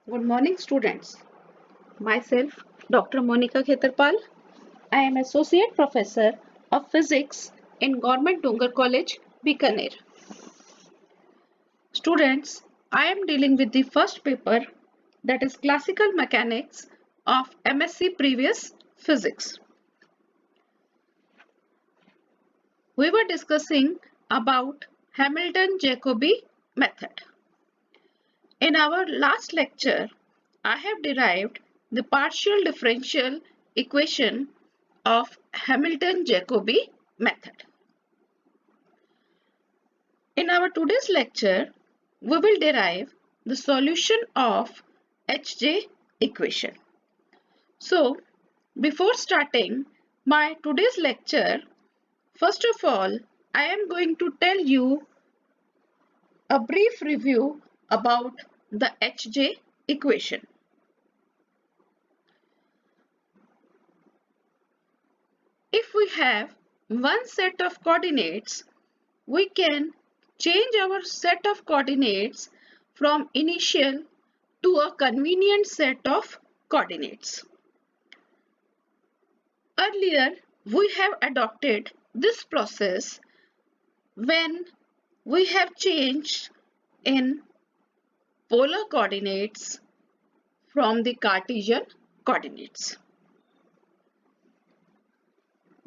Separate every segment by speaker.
Speaker 1: Good morning, students. Myself, Dr. Monika Khetarpal. I am Associate Professor of Physics in Government Dungar College, Bikaner. Students, I am dealing with the first paper, that is Classical Mechanics of MSc Previous Physics. We were discussing about Hamilton-Jacobi method. In our last lecture, I have derived the partial differential equation of Hamilton-Jacobi method. In our today's lecture, we will derive the solution of Hj equation. So, before starting my today's lecture, first of all, I am going to tell you a brief review about the Hj equation. If we have one set of coordinates, we can change our set of coordinates from initial to a convenient set of coordinates. Earlier, we have adopted this process when we have changed in polar coordinates from the Cartesian coordinates.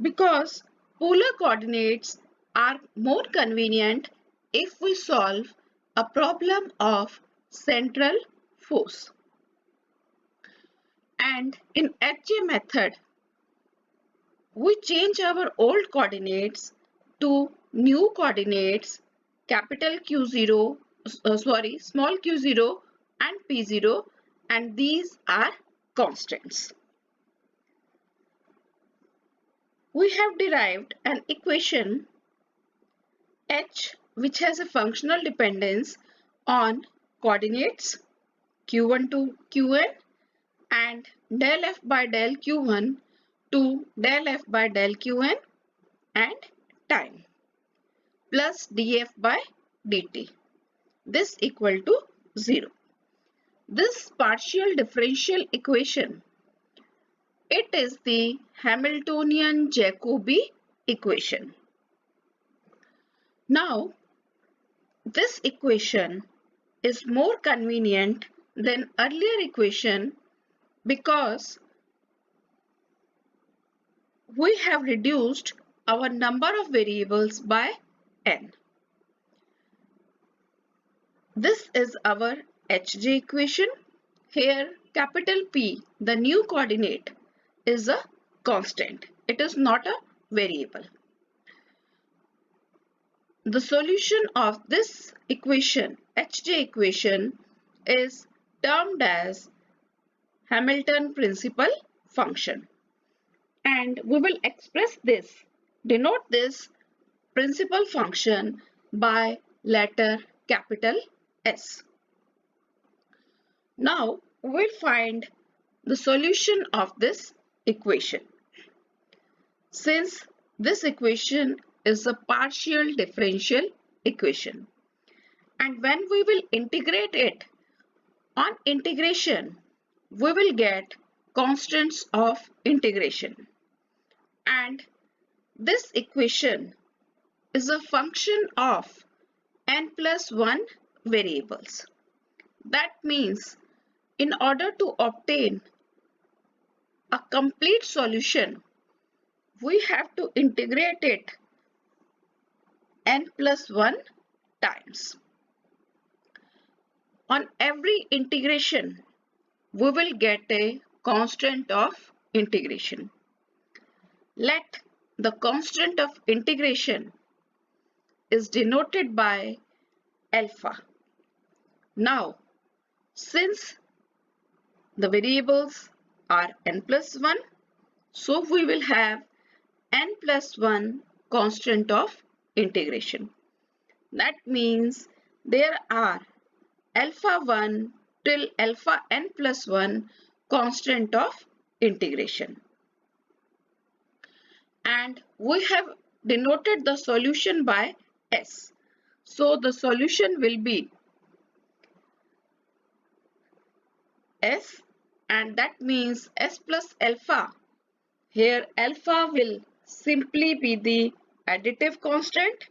Speaker 1: Because polar coordinates are more convenient if we solve a problem of central force. And in Hj method, we change our old coordinates to new coordinates capital Q0, small q0 and p0, and these are constants. We have derived an equation H which has a functional dependence on coordinates q1 to qn and del f by del q1 to del f by del qn and time plus df by dt. This equal to 0. This partial differential equation, it is the Hamiltonian-Jacobi equation. Now, this equation is more convenient than earlier equation because we have reduced our number of variables by n. This is our Hj equation. Here capital P, the new coordinate, is a constant. It is not a variable. The solution of this equation, Hj equation, is termed as Hamilton principal function. And we will express this, denote this principal function by letter capital S. Now we'll find the solution of this equation. Since this equation is a partial differential equation, and when we will integrate it, on integration we will get constants of integration, and this equation is a function of n plus 1 variables. That means in order to obtain a complete solution, we have to integrate it n plus 1 times. On every integration, we will get a constant of integration. Let the constant of integration is denoted by alpha. Now, since the variables are n plus 1, so we will have n plus 1 constant of integration. That means there are alpha 1 till alpha n plus 1 constant of integration. And we have denoted the solution by S. So the solution will be S, and that means S plus alpha. Here alpha will simply be the additive constant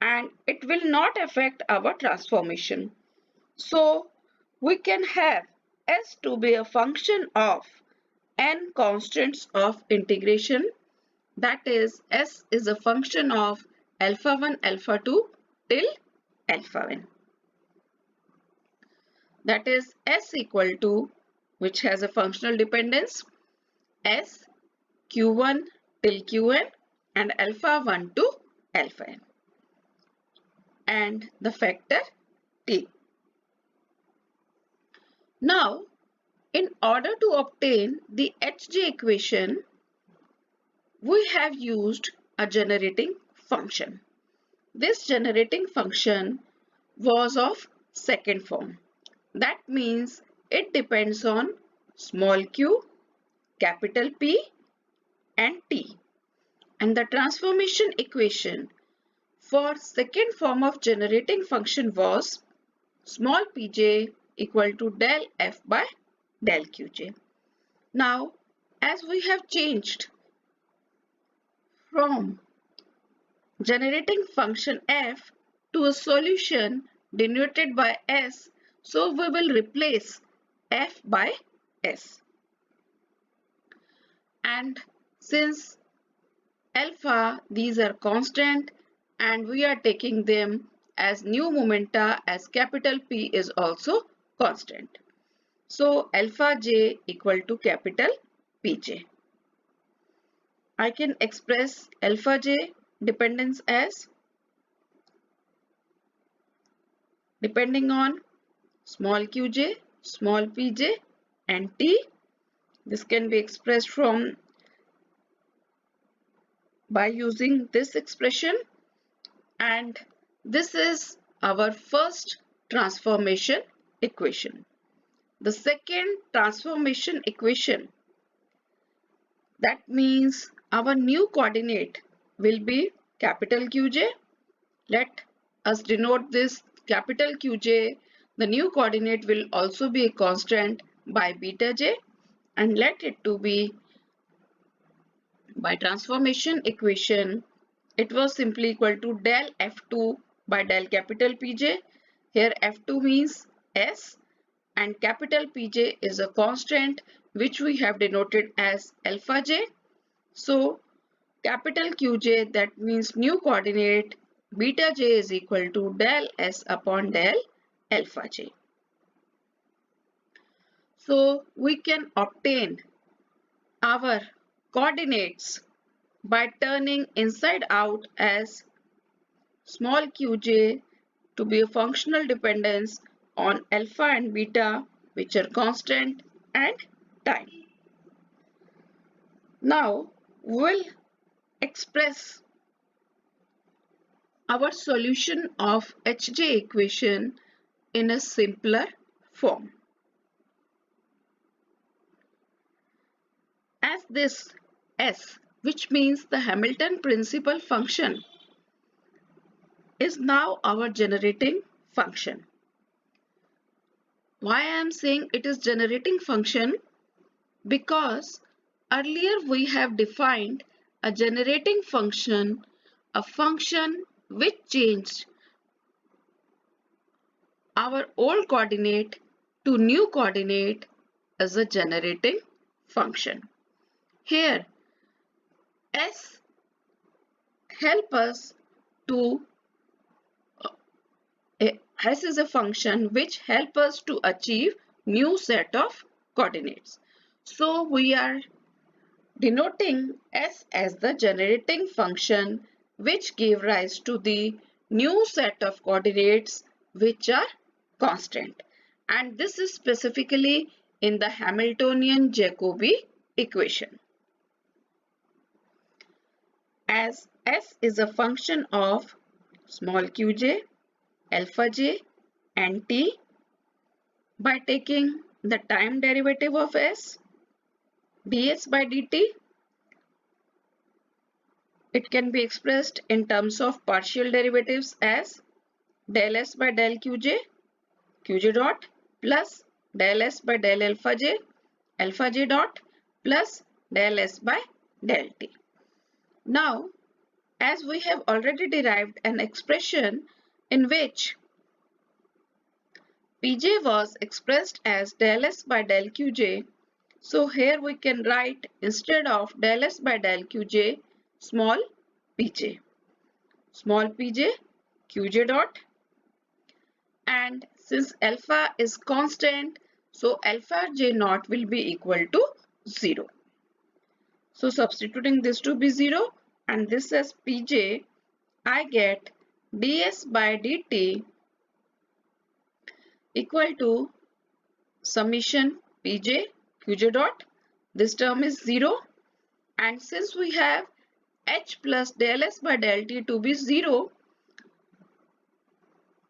Speaker 1: and it will not affect our transformation. So we can have S to be a function of n constants of integration, that is S is a function of alpha 1 alpha 2 till alpha n, that is S equal to, which has a functional dependence, S q1 till qn and alpha 1 to alpha n and the factor t. Now in order to obtain the Hj equation, we have used a generating function. This generating function was of second form. That means it depends on small q, capital P and T. And the transformation equation for second form of generating function was small pj equal to del f by del qj. Now, as we have changed from generating function f to a solution denoted by s, so we will replace f by s. And since alpha, these are constant and we are taking them as new momenta as capital P is also constant. So alpha j equal to capital Pj. I can express alpha j dependence as depending on small qj, small pj and t. This can be expressed from by using this expression, and this is our first transformation equation. The second transformation equation, that means our new coordinate will be capital Qj. Let us denote this capital Qj. The new coordinate will also be a constant by beta j, and let it to be by transformation equation. It was simply equal to del f2 by del capital Pj. Here f2 means s and capital Pj is a constant which we have denoted as alpha j. So capital Qj, that means new coordinate, beta j is equal to del s upon del alpha j. So we can obtain our coordinates by turning inside out as small qj to be a functional dependence on alpha and beta, which are constant, and time. Now we'll express our solution of Hj equation in a simpler form. As this S, which means the Hamilton principal function, is now our generating function. Why I am saying it is generating function? Because earlier we have defined a generating function, a function which changed our old coordinate to new coordinate as a generating function. Here S help us to S is a function which help us to achieve new set of coordinates. So we are denoting S as the generating function which gave rise to the new set of coordinates which are constant, and this is specifically in the Hamiltonian-Jacobi equation. As S is a function of small qj, alpha j and t, by taking the time derivative of S, dx by dt, it can be expressed in terms of partial derivatives as del s by del qj, qj dot plus del S by del alpha j dot plus del S by del t. Now, as we have already derived an expression in which Pj was expressed as del S by del Qj, so here we can write instead of del S by del Qj, small pj. Small pj, qj dot, and since alpha is constant, so alpha j naught will be equal to 0. So substituting this to be 0 and this as pj, I get ds by dt equal to summation pj qj dot. This term is 0, and since we have h plus del s by del t to be 0,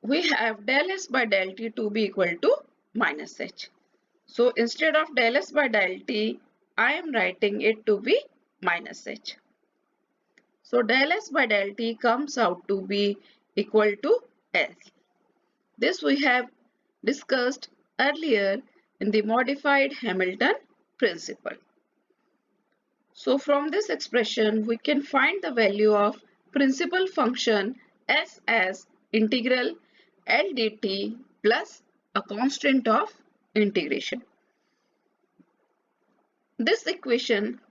Speaker 1: we have del s by del t to be equal to minus h. So instead of del s by del t, I am writing it to be minus h. So del s by del t comes out to be equal to L. This we have discussed earlier in the modified Hamilton principle. So from this expression, we can find the value of principal function s as integral L dt plus a constant of integration. This equation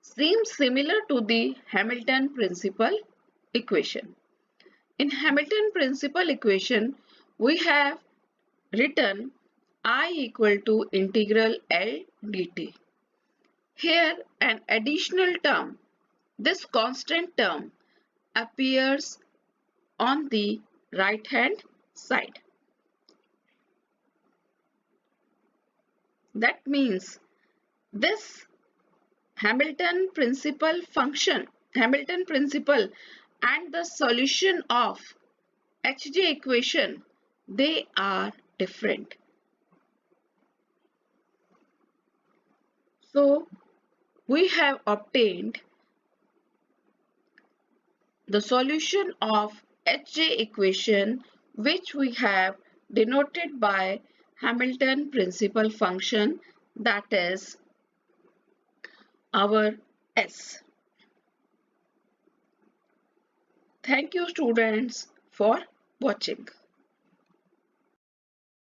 Speaker 1: seems similar to the Hamilton principle equation. In Hamilton principle equation, we have written I equal to integral L dt. Here an additional term, this constant term, appears on the right hand side. That means this Hamilton principle and the solution of Hj equation, they are different. So we have obtained the solution of Hj equation, which we have denoted by Hamilton principal function, that is our S. Thank you students for watching.